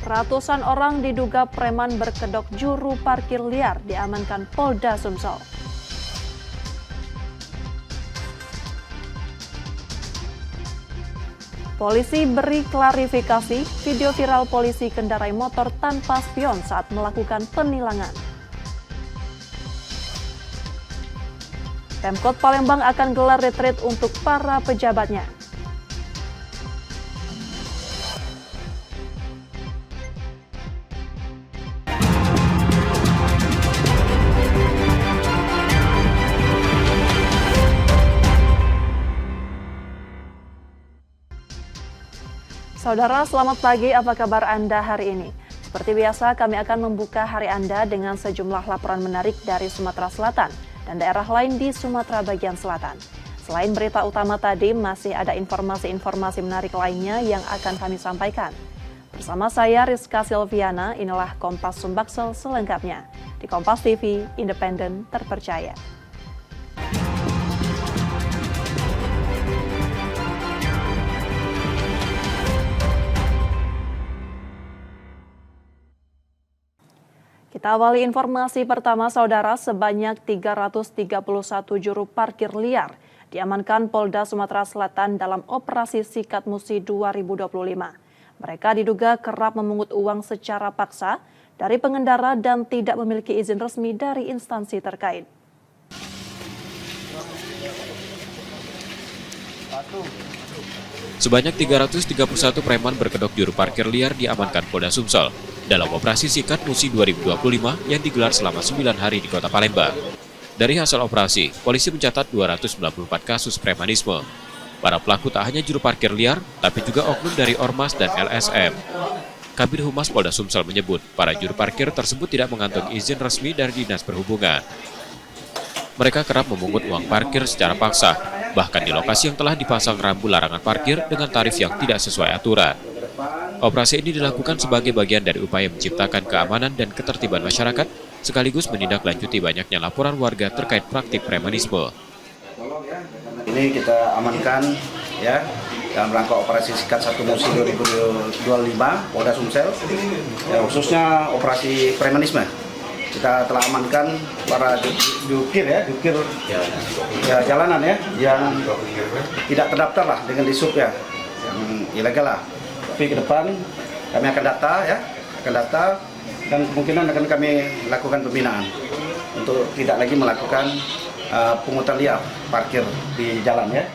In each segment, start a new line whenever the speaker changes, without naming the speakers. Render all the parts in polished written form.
Ratusan orang diduga preman berkedok juru parkir liar diamankan Polda Sumsel. Polisi beri klarifikasi video viral polisi kendarai motor tanpa spion saat melakukan penilangan. Pemkot Palembang akan gelar retreat untuk para pejabatnya. Saudara, selamat pagi. Apa kabar Anda hari ini? Seperti biasa, kami akan membuka hari Anda dengan sejumlah laporan menarik dari Sumatera Selatan dan daerah lain di Sumatera bagian selatan. Selain berita utama tadi, masih ada informasi-informasi menarik lainnya yang akan kami sampaikan. Bersama saya, Rizka Silviana, inilah Kompas Sumbaksel selengkapnya. Di Kompas TV, independen, terpercaya. Kita awali informasi pertama, Saudara. Sebanyak 331 juru parkir liar diamankan Polda Sumatera Selatan dalam operasi Sikat Musi 2025. Mereka diduga kerap memungut uang secara paksa dari pengendara dan tidak memiliki izin resmi dari instansi terkait.
Sebanyak 331 preman berkedok juru parkir liar diamankan Polda Sumsel dalam operasi Sikat Musi 2025 yang digelar selama 9 hari di Kota Palembang. Dari hasil operasi, polisi mencatat 294 kasus premanisme. Para pelaku tak hanya juru parkir liar, tapi juga oknum dari Ormas dan LSM. Kabid Humas Polda Sumsel menyebut para juru parkir tersebut tidak mengantongi izin resmi dari Dinas Perhubungan. Mereka kerap memungut uang parkir secara paksa, bahkan di lokasi yang telah dipasang rambu larangan parkir dengan tarif yang tidak sesuai aturan. Operasi ini dilakukan sebagai bagian dari upaya menciptakan keamanan dan ketertiban masyarakat, sekaligus menindaklanjuti banyaknya laporan warga terkait praktik premanisme.
Ini kita amankan ya dalam rangka operasi Sikat 1 Musi 2025 Polda Sumsel, ya, khususnya operasi premanisme. Kita telah amankan para jukir jalanan ya, yang tidak terdaftar lah dengan disub ya, yang ilegal lah. Tapi ke depan kami akan data dan kemungkinan akan kami lakukan pembinaan untuk tidak lagi melakukan pungutan liar parkir di jalan ya.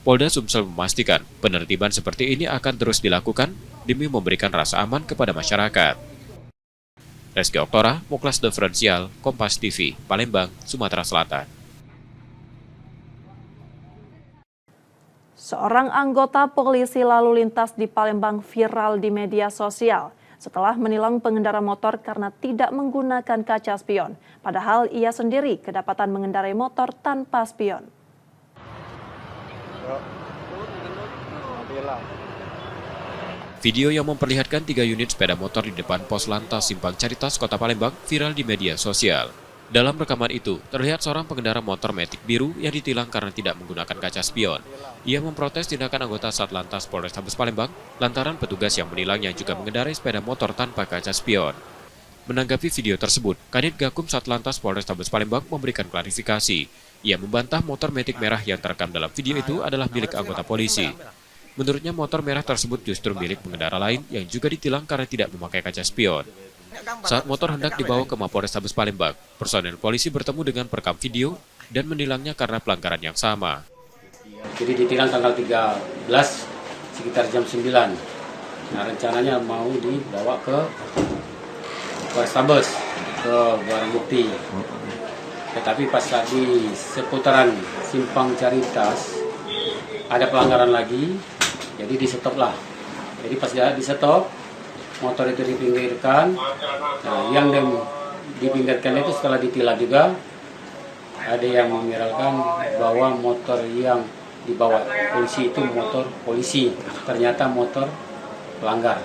Polda Sumsel memastikan penertiban seperti ini akan terus dilakukan demi memberikan rasa aman kepada masyarakat. Reski Oktora, Muklas Diferensial, Kompas TV, Palembang, Sumatera Selatan.
Seorang anggota polisi lalu lintas di Palembang viral di media sosial setelah menilang pengendara motor karena tidak menggunakan kaca spion. Padahal ia sendiri kedapatan mengendarai motor tanpa spion.
Video yang memperlihatkan 3 unit sepeda motor di depan pos lantas Simpang Caritas, Kota Palembang viral di media sosial. Dalam rekaman itu, terlihat seorang pengendara motor Matic biru yang ditilang karena tidak menggunakan kaca spion. Ia memprotes tindakan anggota Satlantas Polrestabes Palembang lantaran petugas yang menilangnya juga mengendarai sepeda motor tanpa kaca spion. Menanggapi video tersebut, Kanit Gakum Satlantas Polrestabes Palembang memberikan klarifikasi. Ia membantah motor Matic merah yang terekam dalam video itu adalah milik anggota polisi. Menurutnya motor merah tersebut justru milik pengendara lain yang juga ditilang karena tidak memakai kaca spion. Saat motor hendak dibawa ke Mapolrestabes Palembang, personel polisi bertemu dengan perekam video dan menilangnya karena pelanggaran yang sama.
Jadi ditilang tanggal 13 sekitar jam 9. Nah, rencananya mau dibawa ke Polrestabes ke barang bukti. Tetapi pas tadi seputaran Simpang Caritas ada pelanggaran lagi, jadi di-stop lah. Jadi pas dia di-stop, motor itu dipinggirkan. Nah, yang dipinggirkan itu setelah ditilang juga ada yang memviralkan bahwa motor yang dibawa polisi itu motor polisi, ternyata motor pelanggar.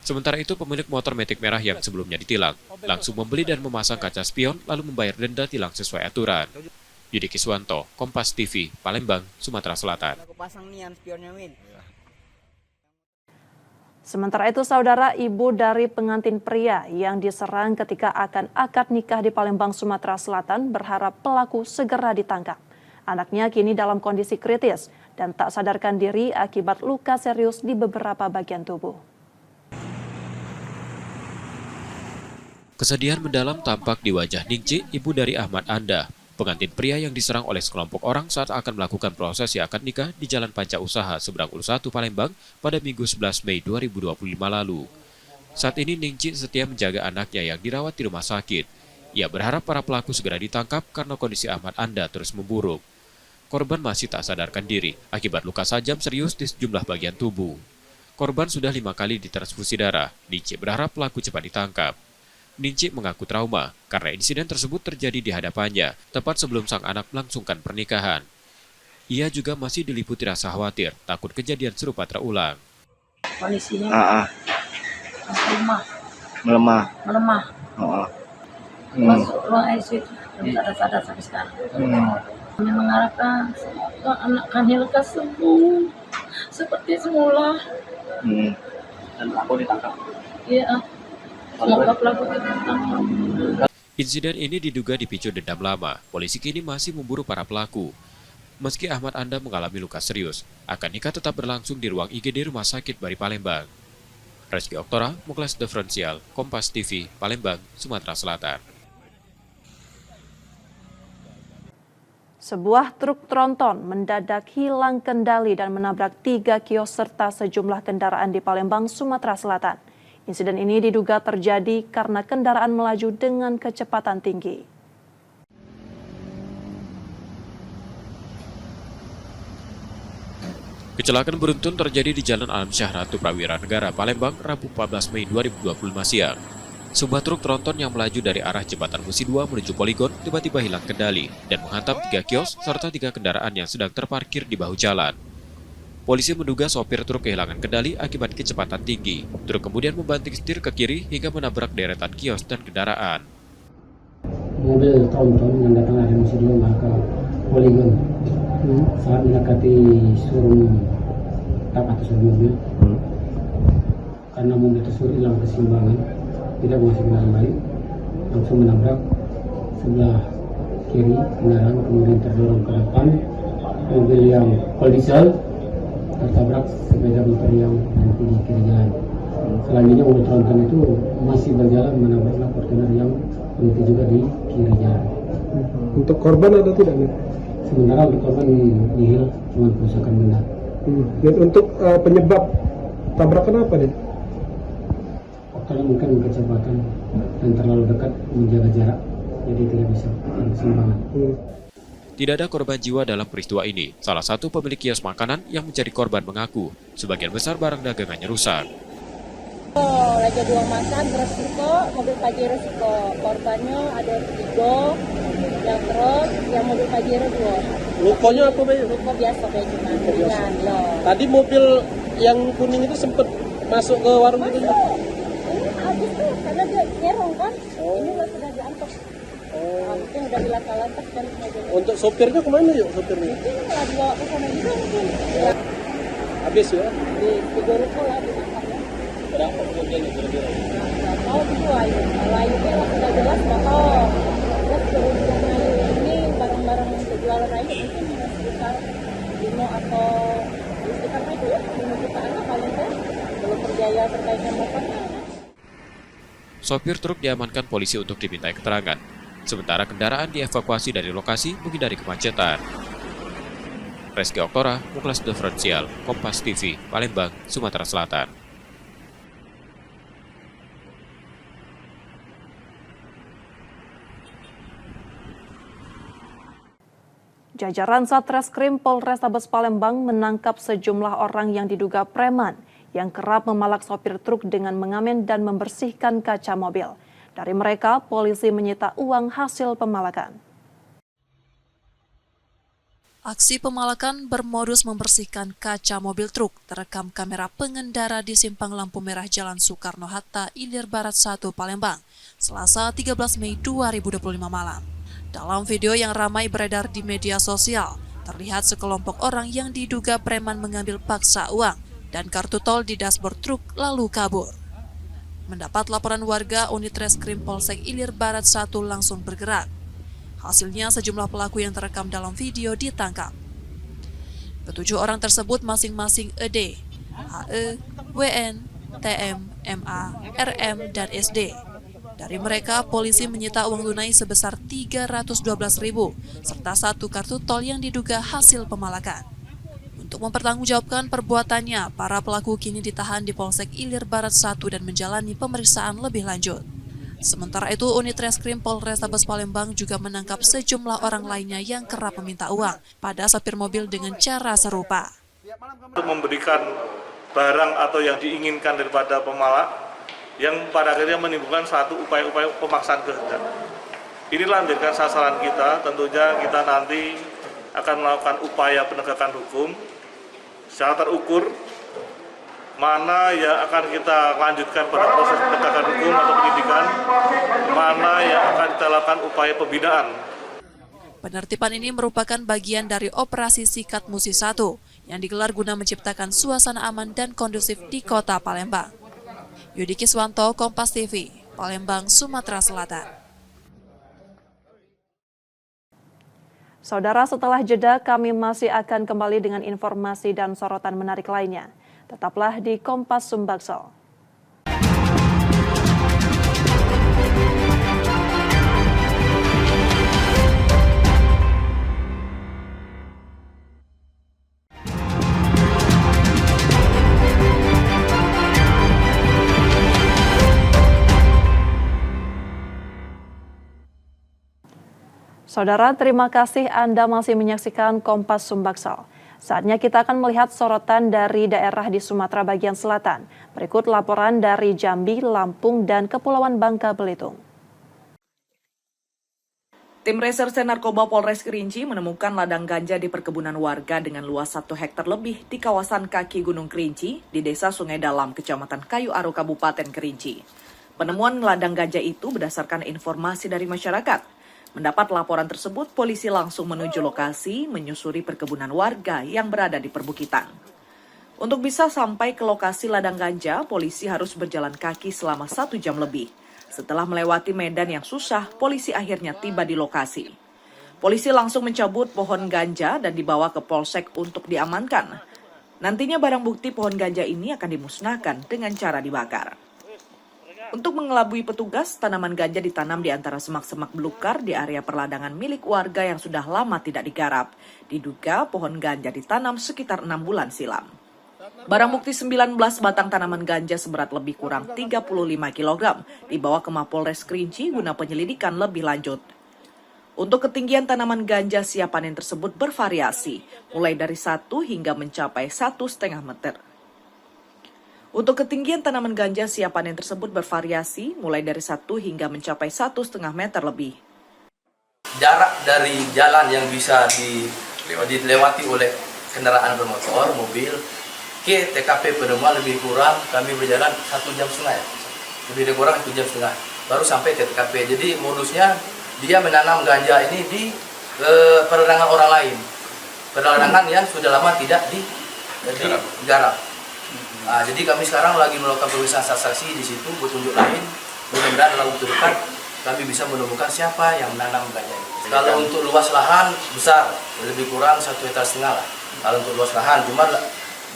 Sementara itu, pemilik motor Matic merah yang sebelumnya ditilang langsung membeli dan memasang kaca spion lalu membayar denda tilang sesuai aturan. Yudi Kiswanto, Kompas TV, Palembang, Sumatera Selatan.
Sementara itu, saudara, ibu dari pengantin pria yang diserang ketika akan akad nikah di Palembang, Sumatera Selatan berharap pelaku segera ditangkap. Anaknya kini dalam kondisi kritis dan tak sadarkan diri akibat luka serius di beberapa bagian tubuh.
Kesedihan mendalam tampak di wajah Ningci, ibu dari Ahmad Anda, pengantin pria yang diserang oleh sekelompok orang saat akan melakukan prosesi akad nikah di Jalan Panca Usaha Seberang Ulus 1 Palembang pada Minggu 11 Mei 2025 lalu. Saat ini Ningci setia menjaga anaknya yang dirawat di rumah sakit. Ia berharap para pelaku segera ditangkap karena kondisi Ahmad Anda terus memburuk. Korban masih tak sadarkan diri akibat luka tajam serius di sejumlah bagian tubuh. Korban sudah 5 kali ditransfusi darah. Ningci berharap pelaku cepat ditangkap. Ningci mengaku trauma karena insiden tersebut terjadi di hadapannya tepat sebelum sang anak melangsungkan pernikahan. Ia juga masih diliputi rasa khawatir takut kejadian serupa terulang.
Kondisinya masih melemah. Masuk ruang ICU itu belum sadar sampai sekarang. Kami mengharapkan semoga anak kami lekas sembuh seperti semula.
Dan pelaku ditangkap.
Iya. Semoga pelaku ditangkap.
Insiden ini diduga dipicu dendam lama. Polisi kini masih memburu para pelaku. Meski Ahmad Anda mengalami luka serius, akad nikah tetap berlangsung di ruang IGD Rumah Sakit Bari Palembang. Reski Oktora, Muklas Diferensial, Kompas TV, Palembang, Sumatera Selatan.
Sebuah truk tronton mendadak hilang kendali dan menabrak 3 kios serta sejumlah kendaraan di Palembang, Sumatera Selatan. Insiden ini diduga terjadi karena kendaraan melaju dengan kecepatan tinggi.
Kecelakaan beruntun terjadi di Jalan Alam Syah Ratu Prawira Negara, Palembang, Rabu 14 Mei 2025 siang. Sebuah truk tronton yang melaju dari arah Jembatan Musi 2 menuju Poligon tiba-tiba hilang kendali dan menghantam 3 kios serta 3 kendaraan yang sedang terparkir di bahu jalan. Polisi menduga sopir truk kehilangan kendali akibat kecepatan tinggi. Truk kemudian membanting setir ke kiri hingga menabrak deretan kios dan kendaraan.
Mobil tronton yang datang dari Musi 2 ke Poligon saat mendekati showroom tak atas mobil, karena mobil tersebut hilang keseimbangan, tidak masuk kendaraan lain, langsung menabrak sebelah kiri kendaraan, kemudian terdorong ke depan mobil yang diesel tertabrak sepeda motor yang nanti di kiri jalan. Selanjutnya mobil tronton itu masih berjalan menabrak Fortuner yang nanti juga di kiri jalan.
Untuk korban ada tidak nih?
Sementara untuk korban nihil, cuma kerusakan benda.
Dan untuk penyebab tabrakan apa nih?
Karena mungkin kecepatan dan terlalu dekat menjaga jarak, jadi tidak bisa keseimbangan.
Tidak ada korban jiwa dalam peristiwa ini. Salah satu pemilik kios makanan yang menjadi korban mengaku sebagian besar barang dagangannya rusak.
Lagi buang makan resiko, mobil Pajero resiko. Korbannya ada 3, yang terus yang mobil Pajero 2.
Lukanya apa, Bay?
Luka biasa kayak cuma ringan loh.
Tadi mobil yang kuning itu sempat masuk ke warung itu.
Ini habis tuh karena dia nyerong kan. Ini sudah diangkut. Mungkin udah dilaka-lantas kan.
Untuk sopirnya kemana yuk sopirnya?
Mungkin lah dibawa ke sana juga mungkin. Ya.
Habis ya?
Di 3 ruko lah ditangkap ya.
Berapa kemudiannya kira-kira?
Nggak tahu itu ayu. Kalau ayunya lah sudah jelas bohong. Terus berhubung ayu ini barang-barang penjualan ayu mungkin sekitar 5 atau sekitar itu ya 5 jutaan lah paling kan. Belum berjaya terkait dengan motornya.
Sopir truk diamankan polisi untuk dimintai keterangan. Sementara kendaraan dievakuasi dari lokasi menghindari kemacetan. Reski Oktora, Muklas Diferensial, Kompas TV, Palembang, Sumatera Selatan.
Jajaran Satreskrim Polrestabes Palembang menangkap sejumlah orang yang diduga preman yang kerap memalak sopir truk dengan mengamen dan membersihkan kaca mobil. Dari mereka, polisi menyita uang hasil pemalakan.
Aksi pemalakan bermodus membersihkan kaca mobil truk terekam kamera pengendara di simpang lampu merah Jalan Soekarno-Hatta, Ilir Barat 1, Palembang, Selasa 13 Mei 2025 malam. Dalam video yang ramai beredar di media sosial, terlihat sekelompok orang yang diduga preman mengambil paksa uang dan kartu tol di dashboard truk lalu kabur. Mendapat laporan warga, unit Reskrim Polsek Ilir Barat 1 langsung bergerak. Hasilnya sejumlah pelaku yang terekam dalam video ditangkap. Ketujuh orang tersebut masing-masing ED, HE, WN, TM, MA, RM, dan SD. Dari mereka, polisi menyita uang tunai sebesar Rp312.000 serta satu kartu tol yang diduga hasil pemalakan. Untuk mempertanggungjawabkan perbuatannya, para pelaku kini ditahan di Polsek Ilir Barat 1 dan menjalani pemeriksaan lebih lanjut. Sementara itu, unit Reskrim Polrestabes Palembang juga menangkap sejumlah orang lainnya yang kerap meminta uang pada sopir mobil dengan cara serupa.
Untuk memberikan barang atau yang diinginkan daripada pemalak, yang pada akhirnya menimbulkan suatu upaya-upaya pemaksaan kehendak. Inilah menjadikan sasaran kita, tentunya kita nanti akan melakukan upaya penegakan hukum secara terukur, mana yang akan kita lanjutkan pada proses penegakan hukum atau penyidikan, mana yang akan kita lakukan upaya pembinaan.
Penertiban ini merupakan bagian dari operasi Sikat Musi 1 yang digelar guna menciptakan suasana aman dan kondusif di Kota Palembang. Yudi Kiswanto, Kompas TV, Palembang, Sumatera Selatan.
Saudara, setelah jeda kami masih akan kembali dengan informasi dan sorotan menarik lainnya. Tetaplah di Kompas Sumbaksel. Saudara, terima kasih Anda masih menyaksikan Kompas Sumbaksel. Saatnya kita akan melihat sorotan dari daerah di Sumatera bagian selatan. Berikut laporan dari Jambi, Lampung, dan Kepulauan Bangka Belitung.
Tim Reserse Narkoba Polres Kerinci menemukan ladang ganja di perkebunan warga dengan luas 1 hektar lebih di kawasan kaki Gunung Kerinci di Desa Sungai Dalam, Kecamatan Kayu Aro, Kabupaten Kerinci. Penemuan ladang ganja itu berdasarkan informasi dari masyarakat. Mendapat laporan tersebut, polisi langsung menuju lokasi menyusuri perkebunan warga yang berada di perbukitan. Untuk bisa sampai ke lokasi ladang ganja, polisi harus berjalan kaki selama 1 jam lebih. Setelah melewati medan yang susah, polisi akhirnya tiba di lokasi. Polisi langsung mencabut pohon ganja dan dibawa ke polsek untuk diamankan. Nantinya barang bukti pohon ganja ini akan dimusnahkan dengan cara dibakar. Untuk mengelabui petugas, tanaman ganja ditanam di antara semak-semak belukar di area perladangan milik warga yang sudah lama tidak digarap. Diduga pohon ganja ditanam sekitar 6 bulan silam. Barang bukti 19 batang tanaman ganja seberat lebih kurang 35 kg dibawa ke Mapolres Kerinci guna penyelidikan lebih lanjut. Untuk ketinggian tanaman ganja siap panen tersebut bervariasi, mulai dari 1 hingga mencapai 1,5 meter. Untuk ketinggian tanaman ganja siap panen tersebut bervariasi, mulai dari 1 hingga mencapai 1,5 meter lebih.
Jarak dari jalan yang bisa dilewati oleh kendaraan bermotor, mobil, ke TKP penemuan lebih kurang kami berjalan 1,5 jam. Lebih kurang 1,5 jam, baru sampai ke TKP. Jadi modusnya dia menanam ganja ini di perladangan orang lain. Perladangan yang sudah lama tidak digarap. Nah, jadi kami sekarang lagi melakukan pemeriksaan saksi di situ, petunjuk lain. Mudah-mudahan dalam waktu dekat kami bisa menemukan siapa yang menanam ganja ini. Kalau untuk luas lahan besar, lebih kurang 1,5 hektar lah. Kalau untuk luas lahan, cuma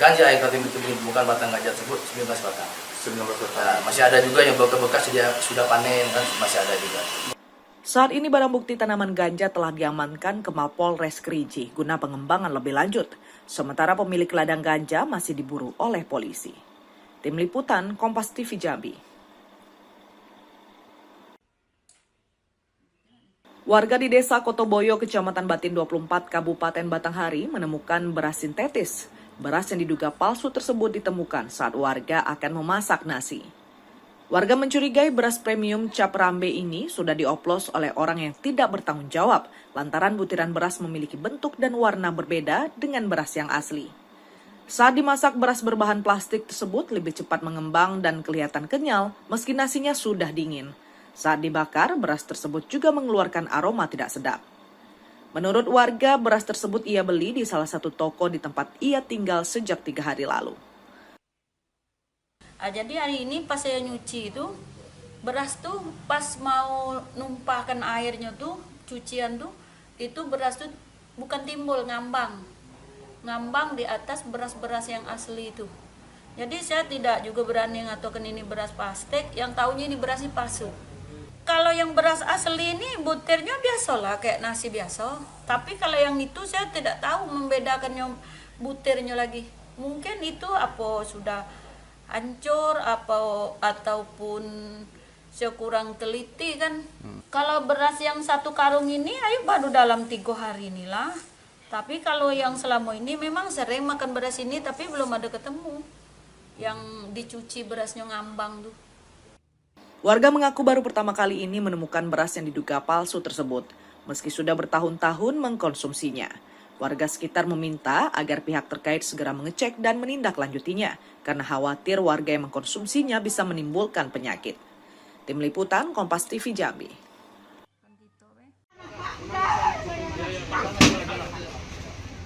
ganja yang kami temukan batang ganja tersebut 19 batang. Nah, masih ada juga yang bekas sudah panen, kan masih ada juga.
Saat ini barang bukti tanaman ganja telah diamankan ke Mapolres Kerinci guna pengembangan lebih lanjut. Sementara pemilik ladang ganja masih diburu oleh polisi. Tim Liputan Kompas TV Jambi. Warga di Desa Kotoboyo, Kecamatan Batin 24, Kabupaten Batanghari menemukan beras sintetis. Beras yang diduga palsu tersebut ditemukan saat warga akan memasak nasi. Warga mencurigai beras premium cap rambe ini sudah dioplos oleh orang yang tidak bertanggung jawab lantaran butiran beras memiliki bentuk dan warna berbeda dengan beras yang asli. Saat dimasak, beras berbahan plastik tersebut lebih cepat mengembang dan kelihatan kenyal meski nasinya sudah dingin. Saat dibakar, beras tersebut juga mengeluarkan aroma tidak sedap. Menurut warga, beras tersebut ia beli di salah satu toko di tempat ia tinggal sejak 3 hari lalu.
Jadi hari ini pas saya nyuci itu, beras tuh pas mau numpahkan airnya tuh, cucian tuh, itu beras tuh bukan timbul, ngambang di atas beras-beras yang asli itu. Jadi saya tidak juga berani ngatakan ini beras plastik, yang taunya ini beras palsu. Kalau yang beras asli ini butirnya biasa lah, kayak nasi biasa. Tapi kalau yang itu saya tidak tahu membedakannya butirnya lagi. Mungkin itu apa sudah hancur ataupun saya kurang teliti kan. Kalau beras yang 1 karung ini ayo baru dalam 3 hari inilah. Tapi kalau yang selama ini memang sering makan beras ini tapi belum ada ketemu yang dicuci berasnya ngambang tuh.
Warga mengaku baru pertama kali ini menemukan beras yang diduga palsu tersebut, meski sudah bertahun-tahun mengkonsumsinya. Warga sekitar meminta agar pihak terkait segera mengecek dan menindaklanjutinya, karena khawatir warga yang mengkonsumsinya bisa menimbulkan penyakit. Tim Liputan, Kompas TV Jambi.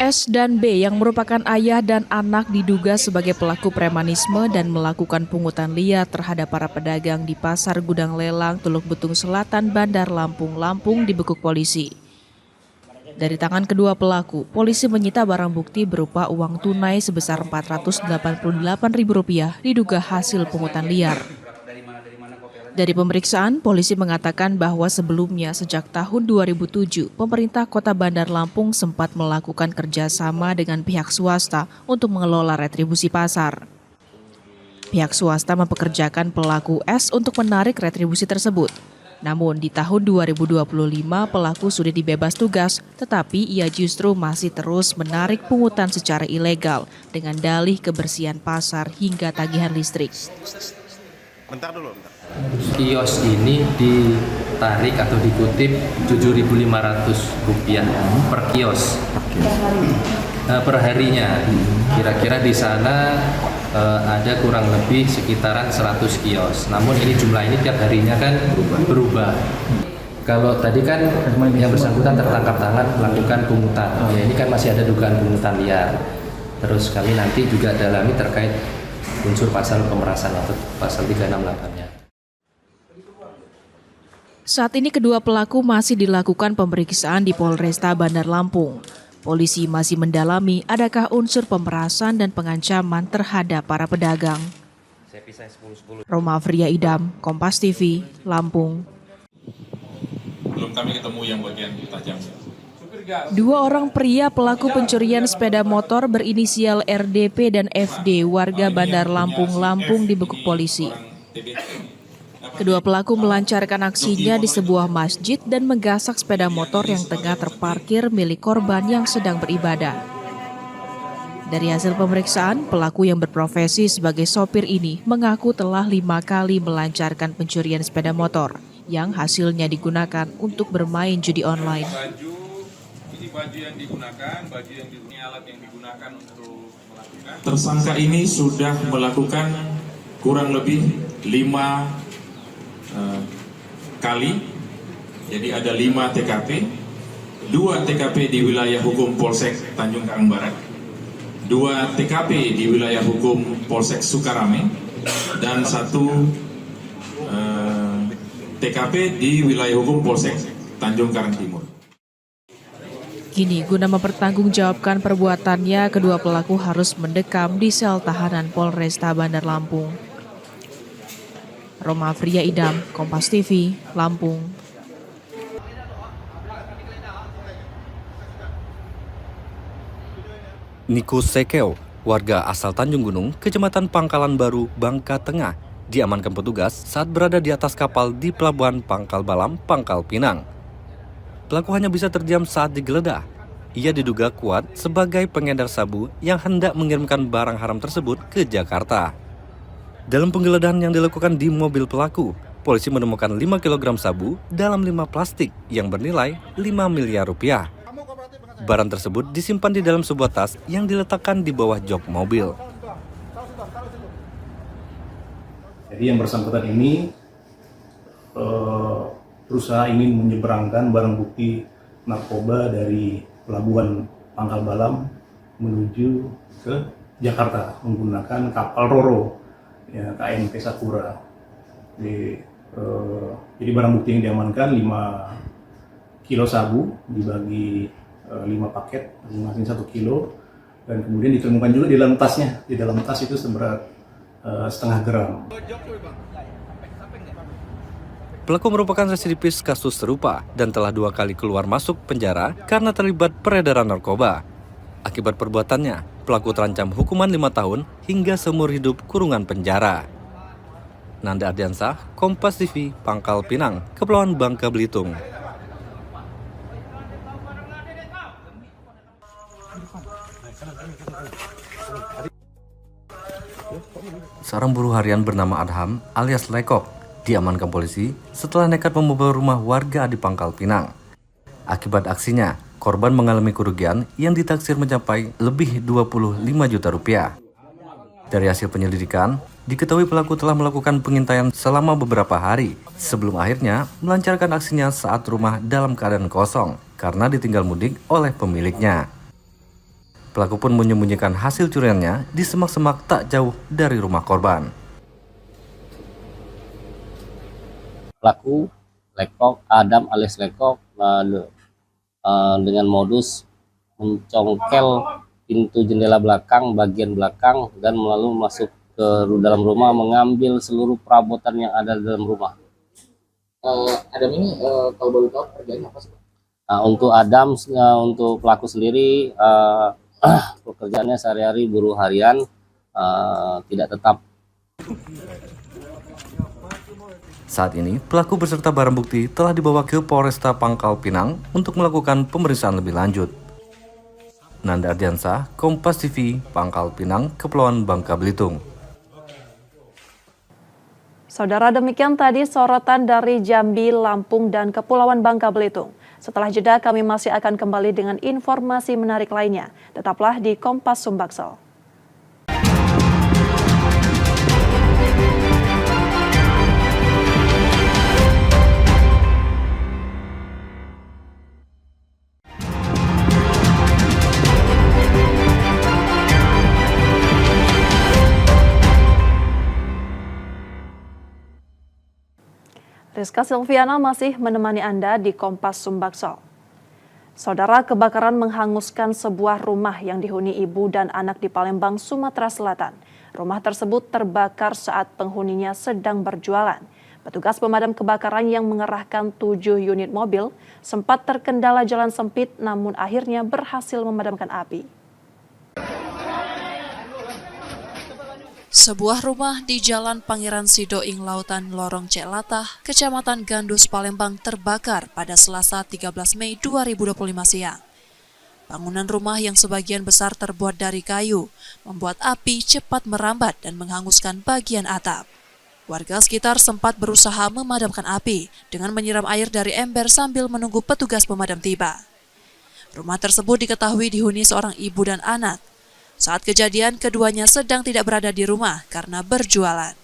S dan B yang merupakan ayah dan anak diduga sebagai pelaku premanisme dan melakukan pungutan liar terhadap para pedagang di Pasar Gudang Lelang, Teluk Betung Selatan, Bandar Lampung, dibekuk polisi. Dari tangan kedua pelaku, polisi menyita barang bukti berupa uang tunai sebesar Rp488.000 diduga hasil pungutan liar. Dari pemeriksaan, polisi mengatakan bahwa sebelumnya sejak tahun 2007, pemerintah Kota Bandar Lampung sempat melakukan kerjasama dengan pihak swasta untuk mengelola retribusi pasar. Pihak swasta mempekerjakan pelaku S untuk menarik retribusi tersebut. Namun di tahun 2025 pelaku sudah dibebas tugas, tetapi ia justru masih terus menarik pungutan secara ilegal dengan dalih kebersihan pasar hingga tagihan listrik.
Bentar dulu.
Kios ini ditarik atau dikutip Rp7.500 per kios per harinya. Kira-kira di sana ada kurang lebih sekitaran 100 kios. Namun ini jumlah ini tiap harinya kan berubah. Kalau tadi kan yang bersangkutan tertangkap tangan melakukan pungutan. Ya, ini kan masih ada dugaan pungutan liar. Terus kami nanti juga dalami terkait unsur pasal pemerasan atau pasal 368-nya.
Saat ini kedua pelaku masih dilakukan pemeriksaan di Polresta Bandar Lampung. Polisi masih mendalami adakah unsur pemerasan dan pengancaman terhadap para pedagang. Roma Fria Idam, Kompas TV, Lampung.
Belum kami ketemu yang bagian tajam.
2 orang pria pelaku pencurian sepeda motor berinisial RDP dan FD warga Bandar Lampung dibekuk polisi. Kedua pelaku melancarkan aksinya di sebuah masjid dan menggasak sepeda motor yang tengah terparkir milik korban yang sedang beribadah. Dari hasil pemeriksaan, pelaku yang berprofesi sebagai sopir ini mengaku telah 5 kali melancarkan pencurian sepeda motor yang hasilnya digunakan untuk bermain judi online.
Baju yang digunakan, alat yang digunakan untuk melakukan. Tersangka ini sudah melakukan kurang lebih 5 kali, jadi ada 5 TKP, 2 TKP di wilayah hukum Polsek Tanjung Karang Barat, 2 TKP di wilayah hukum Polsek Sukarame, dan 1 TKP di wilayah hukum Polsek Tanjung Karang Timur.
Kini, guna mempertanggungjawabkan perbuatannya, kedua pelaku harus mendekam di sel tahanan Polresta Bandar Lampung. Roma Fria Idam, Kompas TV, Lampung.
Niko Sekeo, warga asal Tanjung Gunung, Kecamatan Pangkalan Baru, Bangka Tengah, diamankan petugas saat berada di atas kapal di Pelabuhan Pangkal Balam, Pangkal Pinang. Pelaku hanya bisa terdiam saat digeledah. Ia diduga kuat sebagai pengedar sabu yang hendak mengirimkan barang haram tersebut ke Jakarta. Dalam penggeledahan yang dilakukan di mobil pelaku, polisi menemukan 5 kg sabu dalam 5 plastik yang bernilai 5 miliar rupiah. Barang tersebut disimpan di dalam sebuah tas yang diletakkan di bawah jok mobil.
Jadi yang bersangkutan ini berusaha ingin menyeberangkan barang bukti narkoba dari Pelabuhan Pangkal Balam menuju ke Jakarta menggunakan kapal Roro ya, KNP Sakura. Jadi barang bukti yang diamankan 5 kilo sabu dibagi 5 paket, masing-masing 1 kilo, dan kemudian ditemukan juga di dalam tasnya. Di dalam tas itu seberat setengah gram.
Pelaku merupakan residivis kasus serupa dan telah 2 kali keluar masuk penjara karena terlibat peredaran narkoba. Akibat perbuatannya, pelaku terancam hukuman 5 tahun hingga seumur hidup kurungan penjara. Nanda Ardiansah, Kompas TV, Pangkal Pinang, Kepulauan Bangka Belitung. Seorang buruh harian bernama Adham alias Lekok diamankan polisi setelah nekat membobol rumah warga di Pangkal Pinang. Akibat aksinya, korban mengalami kerugian yang ditaksir mencapai lebih 25 juta rupiah. Dari hasil penyelidikan, diketahui pelaku telah melakukan pengintaian selama beberapa hari sebelum akhirnya melancarkan aksinya saat rumah dalam keadaan kosong karena ditinggal mudik oleh pemiliknya. Pelaku pun menyembunyikan hasil curiannya di semak-semak tak jauh dari rumah korban.
Pelaku Lekok, Adam alias Lekok, dengan modus mencongkel pintu jendela belakang, bagian belakang, dan lalu masuk ke dalam rumah mengambil seluruh perabotan yang ada di dalam rumah.
Adam ini kalau boleh tahu kerjanya apa sih?
Untuk Adam, untuk pelaku sendiri, pekerjaannya sehari-hari buruh harian, tidak tetap.
Saat ini, pelaku beserta barang bukti telah dibawa ke Polresta Pangkal Pinang untuk melakukan pemeriksaan lebih lanjut. Nanda Ardiansah, Kompas TV, Pangkal Pinang, Kepulauan Bangka Belitung.
Saudara, demikian tadi sorotan dari Jambi, Lampung, dan Kepulauan Bangka Belitung. Setelah jeda, kami masih akan kembali dengan informasi menarik lainnya. Tetaplah di Kompas Sumbaksel. Rizka Silviana masih menemani Anda di Kompas Sumbaksel. Saudara, kebakaran menghanguskan sebuah rumah yang dihuni ibu dan anak di Palembang, Sumatera Selatan. Rumah tersebut terbakar saat penghuninya sedang berjualan. Petugas pemadam kebakaran yang mengerahkan 7 unit mobil sempat terkendala jalan sempit, namun akhirnya berhasil memadamkan api.
Sebuah rumah di Jalan Pangeran Sidoing Lautan Lorong Celatah, Kecamatan Gandus, Palembang terbakar pada Selasa 13 Mei 2025 siang. Bangunan rumah yang sebagian besar terbuat dari kayu membuat api cepat merambat dan menghanguskan bagian atap. Warga sekitar sempat berusaha memadamkan api dengan menyiram air dari ember sambil menunggu petugas pemadam tiba. Rumah tersebut diketahui dihuni seorang ibu dan anak. Saat kejadian, keduanya sedang tidak berada di rumah karena berjualan.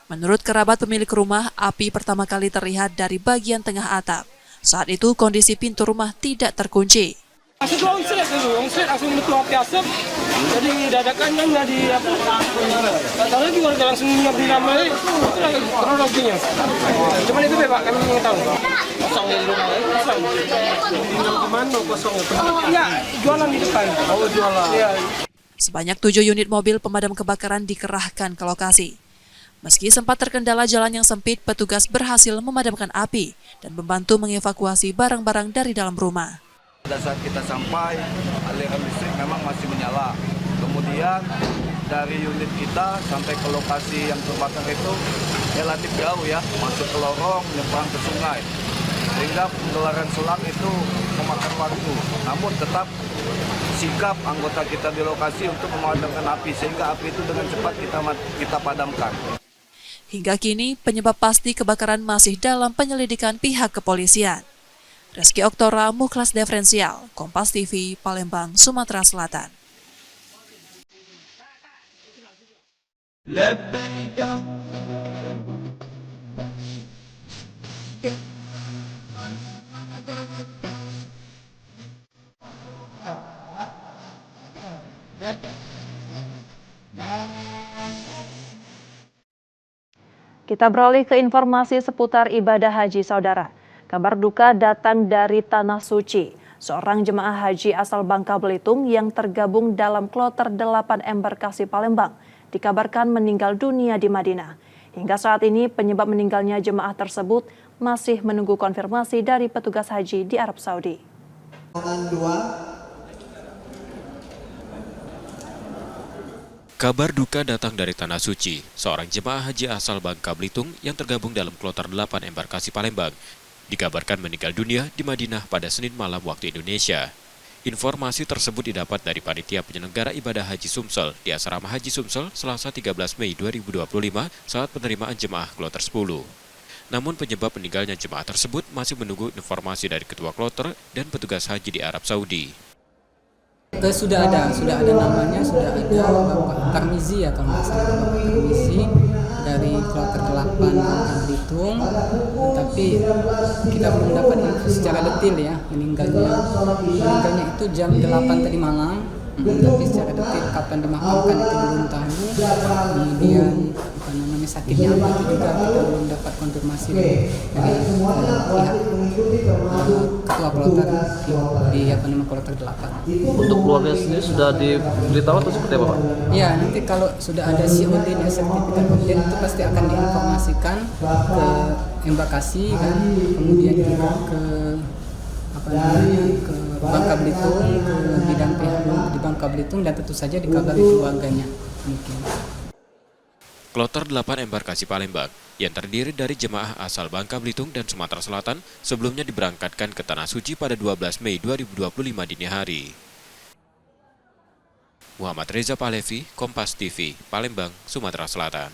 Menurut kerabat pemilik rumah, api pertama kali terlihat dari bagian tengah atap. Saat itu kondisi pintu rumah tidak terkunci.
Langsung langsung betul api asap. Jadi dadakan kan jadi apa? Tahu lagi warga langsung nyabri ramai. Kronologinya. Cuman itu Pak, kami ingin tahu. Kosong di rumah. Kosong. Gimana kosong? Iya, jualan di depan. Oh, jualan. Iya.
Sebanyak 7 unit mobil pemadam kebakaran dikerahkan ke lokasi. Meski sempat terkendala jalan yang sempit, petugas berhasil memadamkan api dan membantu mengevakuasi barang-barang dari dalam rumah.
Pada saat kita sampai, aliran listrik memang masih menyala. Kemudian dari unit kita sampai ke lokasi yang terbakar itu relatif jauh ya, masuk ke lorong, nyebrang ke sungai. Sehingga penggelaran selang itu memakan waktu. Namun tetap sikap anggota kita di lokasi untuk memadamkan api, sehingga api itu dengan cepat kita padamkan.
Hingga kini, penyebab pasti kebakaran masih dalam penyelidikan pihak kepolisian. Reski Oktora, Muklas Diferensial, Kompas TV, Palembang, Sumatera Selatan.
Kita beralih ke informasi seputar ibadah haji, saudara. Kabar duka datang dari Tanah Suci. Seorang jemaah haji asal Bangka Belitung yang tergabung dalam kloter 8 embarkasi Palembang dikabarkan meninggal dunia di Madinah. Hingga saat ini penyebab meninggalnya jemaah tersebut masih menunggu konfirmasi dari petugas haji di Arab Saudi.
Kabar duka datang dari Tanah Suci. Seorang jemaah haji asal Bangka Belitung yang tergabung dalam kloter 8 embarkasi Palembang dikabarkan meninggal dunia di Madinah pada Senin malam waktu Indonesia. Informasi tersebut didapat dari panitia penyelenggara ibadah haji Sumsel di Asrama Haji Sumsel Selasa 13 Mei 2025 saat penerimaan jemaah kloter 10. Namun penyebab meninggalnya jemaah tersebut masih menunggu informasi dari ketua kloter dan petugas haji di Arab Saudi.
Sudah ada namanya, sudah ada Bapak Tarmizi ya, kalau nggak salah Bapak Tarmizi dari kloter 8 Belitung, tapi kita belum dapat info secara detail ya meninggalnya itu jam 8 tadi malam, tapi secara detail kapan dimakamkan itu belum tahu. Kemudian sakitnya apa itu juga kita belum dapat konfirmasi dari pihak ketua kloter di kloter 8.
Untuk keluarga sendiri sudah diberitahu atau seperti apa, Pak?
Ya, nanti kalau sudah ada COD ya, sertifikat kemudian itu pasti akan diinformasikan ke embarkasi kan, kemudian juga ke ke Bangka Belitung, ke bidang pihak di Bangka Belitung, dan tentu saja dikabari keluarganya. Mungkin.
Kloter 8 embarkasi Palembang yang terdiri dari jemaah asal Bangka Belitung dan Sumatera Selatan sebelumnya diberangkatkan ke Tanah Suci pada 12 Mei 2025 dini hari. Muhammad Reza Palevi, Kompas TV, Palembang, Sumatera Selatan.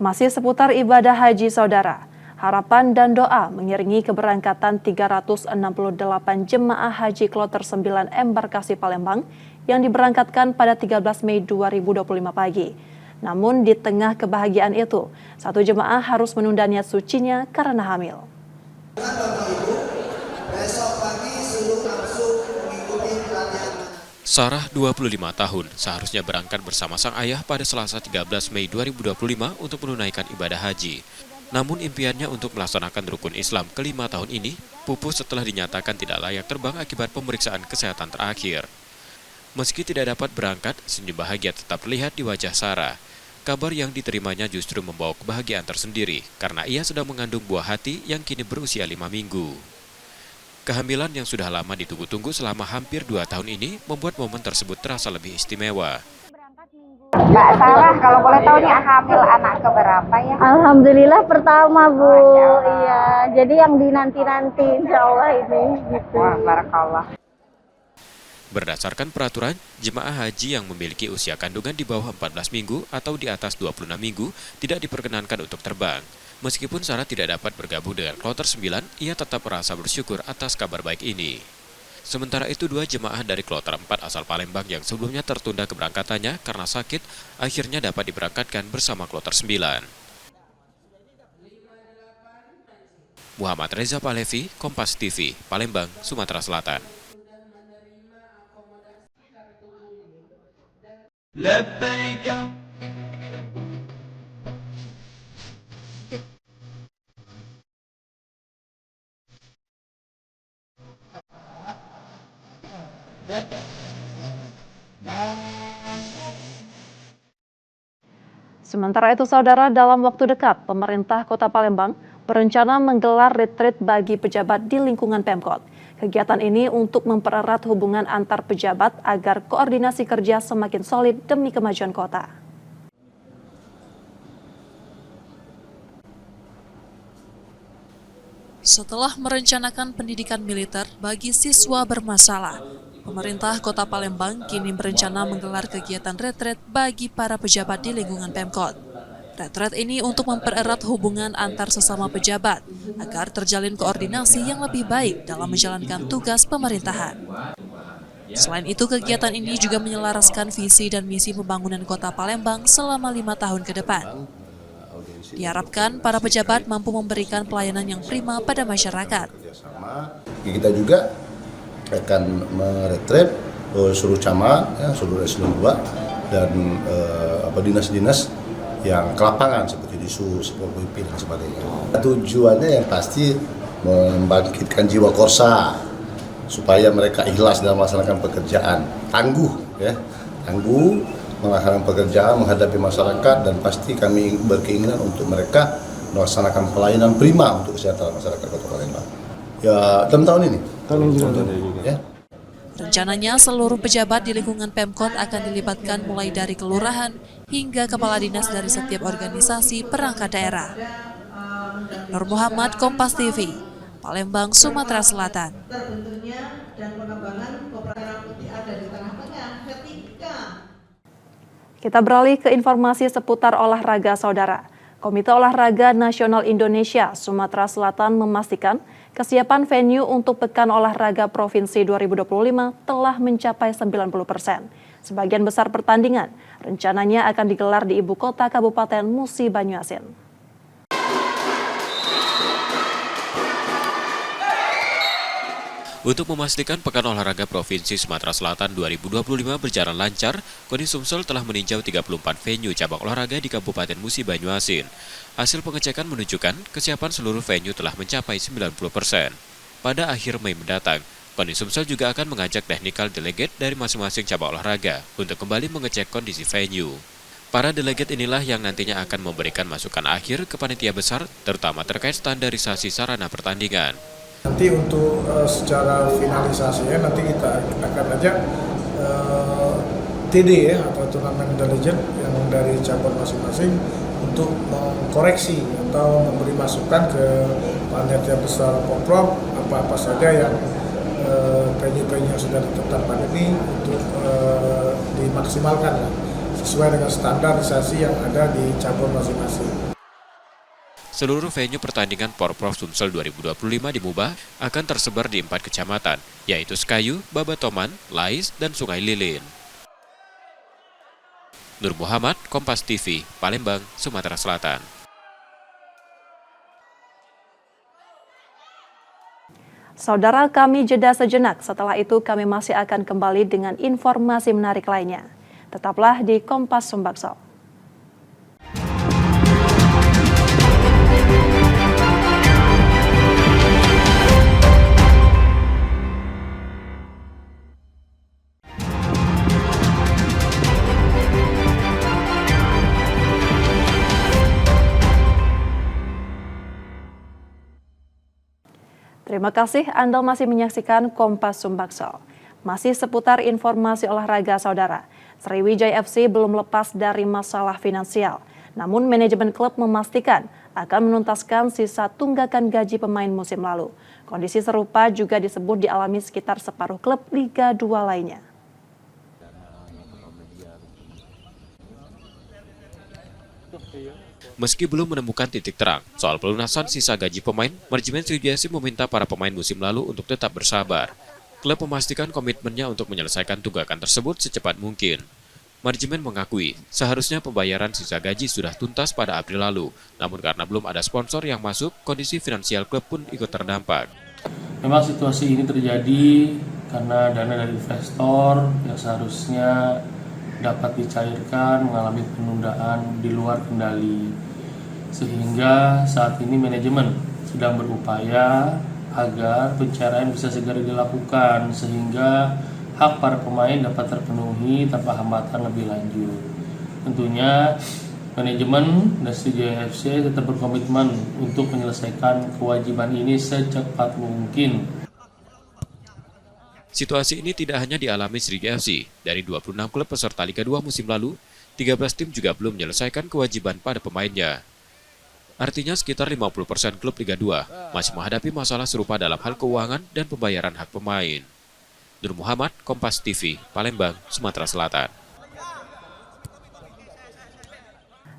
Masih seputar ibadah haji, saudara. Harapan dan doa mengiringi keberangkatan 368 jemaah haji kloter 9 embarkasi Palembang yang diberangkatkan pada 13 Mei 2025 pagi. Namun di tengah kebahagiaan itu, satu jemaah harus menunda niat sucinya karena hamil.
Sarah, 25 tahun, seharusnya berangkat bersama sang ayah pada Selasa 13 Mei 2025 untuk menunaikan ibadah haji. Namun impiannya untuk melaksanakan rukun Islam kelima tahun ini pupus setelah dinyatakan tidak layak terbang akibat pemeriksaan kesehatan terakhir. Meski tidak dapat berangkat, senyum bahagia tetap terlihat di wajah Sarah. Kabar yang diterimanya justru membawa kebahagiaan tersendiri karena ia sedang mengandung buah hati yang kini berusia 5 minggu. Kehamilan yang sudah lama ditunggu-tunggu selama hampir 2 tahun ini membuat momen tersebut terasa lebih istimewa.
Mbak Sarah, kalau boleh tahu nih hamil anak keberapa ya?
Alhamdulillah pertama, Bu. Iya, jadi yang dinanti-nanti insya Allah ini. Gitu.
Wah, barakallah.
Berdasarkan peraturan, jemaah haji yang memiliki usia kandungan di bawah 14 minggu atau di atas 26 minggu tidak diperkenankan untuk terbang. Meskipun Sarah tidak dapat bergabung dengan kloter 9, ia tetap merasa bersyukur atas kabar baik ini. Sementara itu, 2 jemaah dari kloter 4 asal Palembang yang sebelumnya tertunda keberangkatannya karena sakit, akhirnya dapat diberangkatkan bersama kloter 9. Muhammad Reza Palevi, Kompas TV, Palembang, Sumatera Selatan.
Sementara itu, saudara, dalam waktu dekat, pemerintah Kota Palembang berencana menggelar retreat bagi pejabat di lingkungan Pemkot. Kegiatan ini untuk mempererat hubungan antar pejabat agar koordinasi kerja semakin solid demi kemajuan kota.
Setelah merencanakan pendidikan militer bagi siswa bermasalah, pemerintah Kota Palembang kini berencana menggelar kegiatan retret bagi para pejabat di lingkungan Pemkot. Retret ini untuk mempererat hubungan antar sesama pejabat agar terjalin koordinasi yang lebih baik dalam menjalankan tugas pemerintahan. Selain itu, kegiatan ini juga menyelaraskan visi dan misi pembangunan Kota Palembang selama 5 tahun ke depan. Diharapkan para pejabat mampu memberikan pelayanan yang prima pada masyarakat.
Kita juga akan meretret seluruh camat, seluruh eselon 2 dan beberapa dinas-dinas yang ke lapangan seperti di SUS, PP dan sebagainya. Tujuannya yang pasti membangkitkan jiwa korsa supaya mereka ikhlas dalam melaksanakan pekerjaan, tangguh melaksanakan pekerjaan, menghadapi masyarakat, dan pasti kami berkeinginan untuk mereka melaksanakan pelayanan prima untuk kesehatan masyarakat Kota Palembang. Ya, dalam tahun ini. Ya.
Rencananya seluruh pejabat di lingkungan Pemkot akan dilibatkan mulai dari kelurahan hingga kepala dinas dari setiap organisasi perangkat daerah. Nur Muhammad, Kompas TV, Palembang, Sumatera Selatan.
Kita beralih ke informasi seputar olahraga, Saudara. Komite Olahraga Nasional Indonesia Sumatera Selatan memastikan kesiapan venue untuk Pekan Olahraga Provinsi 2025 telah mencapai 90%. Sebagian besar pertandingan rencananya akan digelar di ibu kota Kabupaten Musi Banyuasin.
Untuk memastikan Pekan Olahraga Provinsi Sumatera Selatan 2025 berjalan lancar, Koni Sumsel telah meninjau 34 venue cabang olahraga di Kabupaten Musi Banyuasin. Hasil pengecekan menunjukkan kesiapan seluruh venue telah mencapai 90%. Pada akhir Mei mendatang, Koni Sumsel juga akan mengajak technical delegate dari masing-masing cabang olahraga untuk kembali mengecek kondisi venue. Para delegate inilah yang nantinya akan memberikan masukan akhir ke panitia besar, terutama terkait standarisasi sarana pertandingan.
Nanti untuk secara finalisasinya nanti kita akan ajak TD ya, atau turnamen delegate yang dari cabang masing-masing untuk mengkoreksi atau memberi masukan ke panitia besar Pemprov apa-apa saja yang venue-venue yang sudah ditetapkan ini untuk dimaksimalkan sesuai dengan standarisasi yang ada di cabang masing-masing.
Seluruh venue pertandingan Porprov Sumsel 2025 di Muba akan tersebar di 4 kecamatan, yaitu Sekayu, Babatoman, Lais, dan Sungai Lilin. Nur Muhammad, Kompas TV, Palembang, Sumatera Selatan.
Saudara, kami jeda sejenak, setelah itu kami masih akan kembali dengan informasi menarik lainnya. Tetaplah di Kompas Sumbaksol. Terima kasih Anda masih menyaksikan Kompas Sumbaksol. Masih seputar informasi olahraga, Saudara. Sriwijaya FC belum lepas dari masalah finansial. Namun manajemen klub memastikan akan menuntaskan sisa tunggakan gaji pemain musim lalu. Kondisi serupa juga disebut dialami sekitar separuh klub Liga 2 lainnya.
Meski belum menemukan titik terang soal pelunasan sisa gaji pemain, manajemen Sriwijaya FC meminta para pemain musim lalu untuk tetap bersabar. Klub memastikan komitmennya untuk menyelesaikan tunggakan tersebut secepat mungkin. Manajemen mengakui seharusnya pembayaran sisa gaji sudah tuntas pada April lalu, namun karena belum ada sponsor yang masuk, kondisi finansial klub pun ikut terdampak.
Memang situasi ini terjadi karena dana dari investor yang seharusnya dapat dicairkan mengalami penundaan di luar kendali. Sehingga saat ini manajemen sedang berupaya agar pencairan bisa segera dilakukan sehingga hak para pemain dapat terpenuhi tanpa hambatan lebih lanjut. Tentunya manajemen dan Sriwijaya FC tetap berkomitmen untuk menyelesaikan kewajiban ini secepat mungkin.
Situasi ini tidak hanya dialami Sriwijaya FC. Dari 26 klub peserta Liga 2 musim lalu, 13 tim juga belum menyelesaikan kewajiban pada pemainnya. Artinya sekitar 50% klub Liga 2 masih menghadapi masalah serupa dalam hal keuangan dan pembayaran hak pemain. Nur Muhammad, Kompas TV, Palembang, Sumatera Selatan.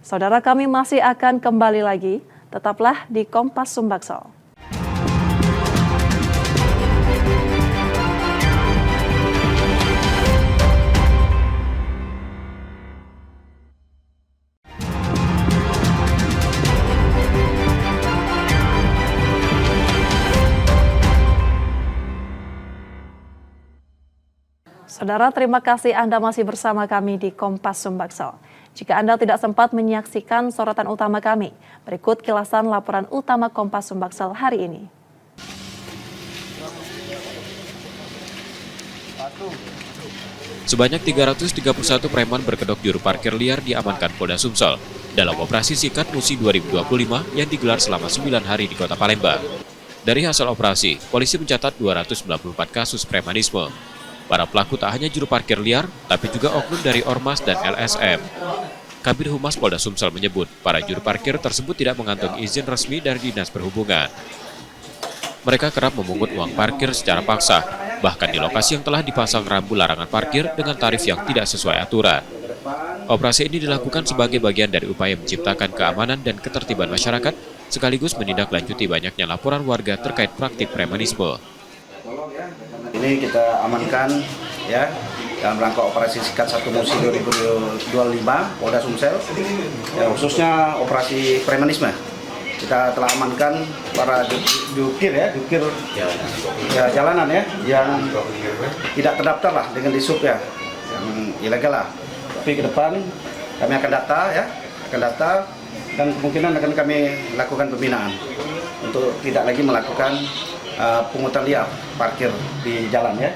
Saudara, kami masih akan kembali lagi. Tetaplah di Kompas Sumbaksol. Saudara, terima kasih Anda masih bersama kami di Kompas Sumbaksel. Jika Anda tidak sempat menyaksikan sorotan utama kami, berikut kilasan laporan utama Kompas Sumbaksel hari ini.
Sebanyak 331 preman berkedok juru parkir liar diamankan Polda Sumsel dalam operasi Sikat Musi 2025 yang digelar selama 9 hari di Kota Palembang. Dari hasil operasi, polisi mencatat 294 kasus premanisme. Para pelaku tak hanya juru parkir liar, tapi juga oknum dari Ormas dan LSM. Kabid Humas Polda Sumsel menyebut, para juru parkir tersebut tidak mengantongi izin resmi dari Dinas Perhubungan. Mereka kerap memungut uang parkir secara paksa, bahkan di lokasi yang telah dipasang rambu larangan parkir dengan tarif yang tidak sesuai aturan. Operasi ini dilakukan sebagai bagian dari upaya menciptakan keamanan dan ketertiban masyarakat, sekaligus menindaklanjuti banyaknya laporan warga terkait praktik premanisme.
Ini kita amankan ya dalam rangka operasi Sikat 1 Musi 2025 Polda Sumsel, ya, khususnya operasi premanisme. Kita telah amankan para jukir ya, jalanan ya yang tidak terdaftar lah dengan disub ya, yang ilegal lah. Tapi ke depan kami akan data dan kemungkinan akan kami lakukan pembinaan untuk tidak lagi melakukan pungutan liar parkir di jalan ya.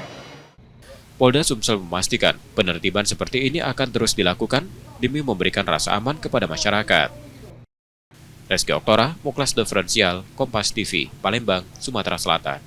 Polda Sumsel memastikan penertiban seperti ini akan terus dilakukan demi memberikan rasa aman kepada masyarakat. Reski Oktora, Muklas Diferensial, Kompas TV, Palembang, Sumatera Selatan.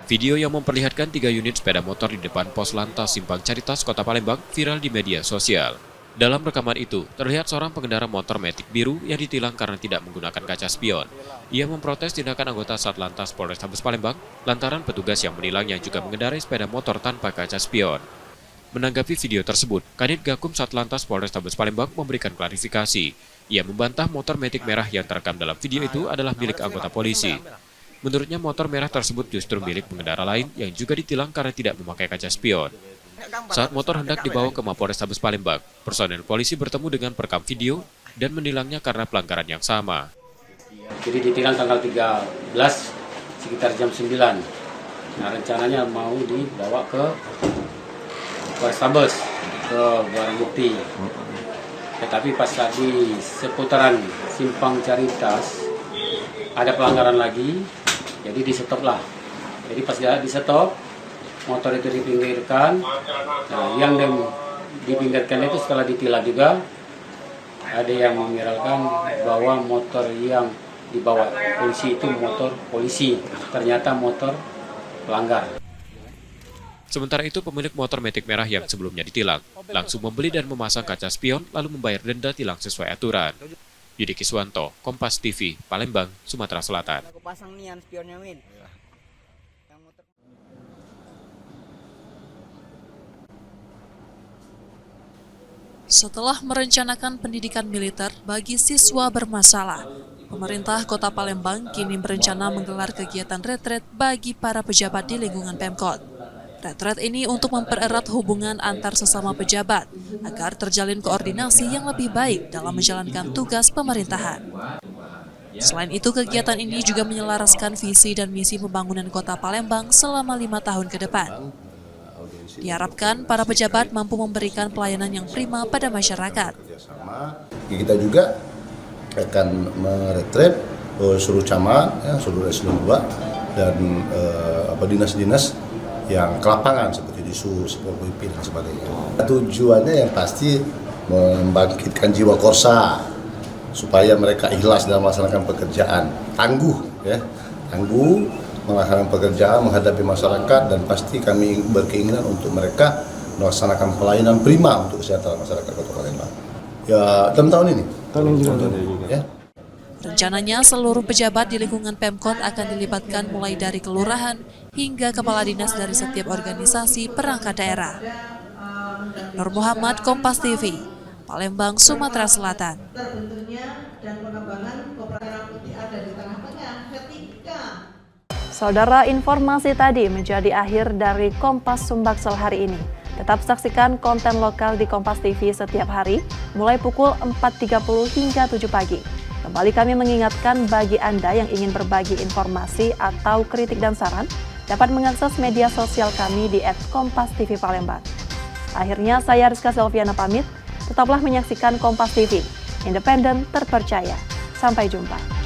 Video yang memperlihatkan 3 unit sepeda motor di depan pos lantas Simpang Caritas, Kota Palembang viral di media sosial. Dalam rekaman itu, terlihat seorang pengendara motor Matic biru yang ditilang karena tidak menggunakan kaca spion. Ia memprotes tindakan anggota Satlantas Polrestabes Palembang lantaran petugas yang menilangnya juga mengendarai sepeda motor tanpa kaca spion. Menanggapi video tersebut, Kanit Gakum Satlantas Polrestabes Palembang memberikan klarifikasi. Ia membantah motor Matic merah yang terekam dalam video itu adalah milik anggota polisi. Menurutnya motor merah tersebut justru milik pengendara lain yang juga ditilang karena tidak memakai kaca spion. Saat motor hendak dibawa ke Mapolrestabes Palembang, personel polisi bertemu dengan perekam video dan menilangnya karena pelanggaran yang sama.
Jadi ditilang tanggal 13 sekitar jam 9. Nah, rencananya mau dibawa ke Polrestabes ke barang bukti. Tetapi pas tadi seputaran Simpang Caritas ada pelanggaran lagi, jadi di-stop lah. Jadi pas dia di-stop, motor itu dipinggirkan. Nah, yang dipinggirkan itu setelah ditilang juga ada yang memviralkan bahwa motor yang dibawa polisi itu motor polisi, ternyata motor pelanggar.
Sementara itu, pemilik motor Matic merah yang sebelumnya ditilang langsung membeli dan memasang kaca spion lalu membayar denda tilang sesuai aturan. Yudi Kiswanto, Kompas TV, Palembang, Sumatera Selatan.
Setelah merencanakan pendidikan militer bagi siswa bermasalah, pemerintah Kota Palembang kini berencana menggelar kegiatan retret bagi para pejabat di lingkungan Pemkot. Retret ini untuk mempererat hubungan antar sesama pejabat agar terjalin koordinasi yang lebih baik dalam menjalankan tugas pemerintahan. Selain itu, kegiatan ini juga menyelaraskan visi dan misi pembangunan Kota Palembang selama 5 tahun ke depan. Diharapkan para pejabat mampu memberikan pelayanan yang prima pada masyarakat.
Kita juga akan meretret seluruh camat, seluruh eselon 2 dan dinas-dinas yang ke lapangan seperti Disu, Pipin dan sebagainya. Tujuannya yang pasti membangkitkan jiwa korsa supaya mereka ikhlas dalam melaksanakan pekerjaan, tangguh melaksanakan pekerjaan, menghadapi masyarakat, dan pasti kami berkeinginan untuk mereka melaksanakan pelayanan prima untuk kesehatan masyarakat Kota Palembang. Ya, dalam tahun ini. Ya.
Rencananya seluruh pejabat di lingkungan Pemkot akan dilibatkan mulai dari kelurahan hingga kepala dinas dari setiap organisasi perangkat daerah. Nur Muhammad, Kompas TV, Palembang, Sumatera Selatan.
Saudara, informasi tadi menjadi akhir dari Kompas Sumbaksel hari ini. Tetap saksikan konten lokal di Kompas TV setiap hari, mulai pukul 4.30 hingga 7 pagi. Kembali kami mengingatkan bagi Anda yang ingin berbagi informasi atau kritik dan saran, dapat mengakses media sosial kami di @kompas.tv Palembang. Akhirnya saya Rizka Selviana pamit, tetaplah menyaksikan Kompas TV, independen, terpercaya. Sampai jumpa.